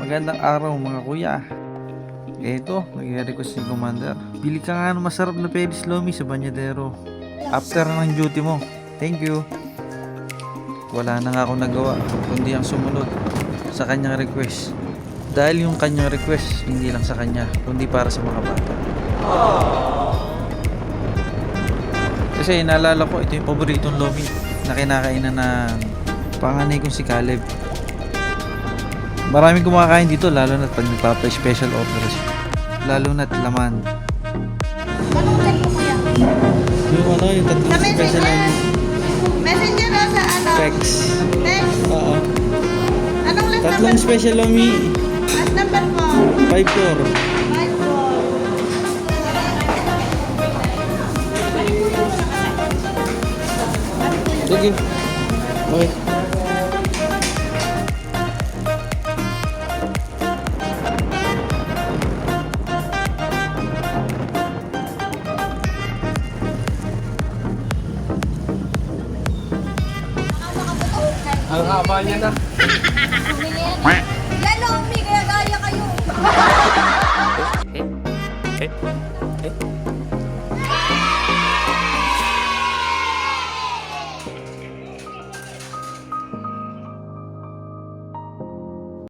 Magandang araw mga kuya. Eto, nag-request si Commander. Bili ka nga ng masarap na Pedis Lomi sa Banyadero. After ng duty mo. Thank you. Wala na nga ako nagawa kundi ang sumunod sa kanyang request. Dahil yung kanyang request hindi lang sa kanya kundi para sa mga bata. Kasi naalala ko ito yung paboritong Lomi na kinakainan ng panganay kong si Caleb. Maraming kumakain dito lalo na pag nagpapa-special offers. Lalo na't laman. Anong check mo kuya? Yung tatlong Sa special messenger? Messenger o sa ano? text. Text? Oo. Anong last Tatlong number? special Lomi. Last number mo? 5-4. 5-4. Sige. Okay. Ang haba niya na.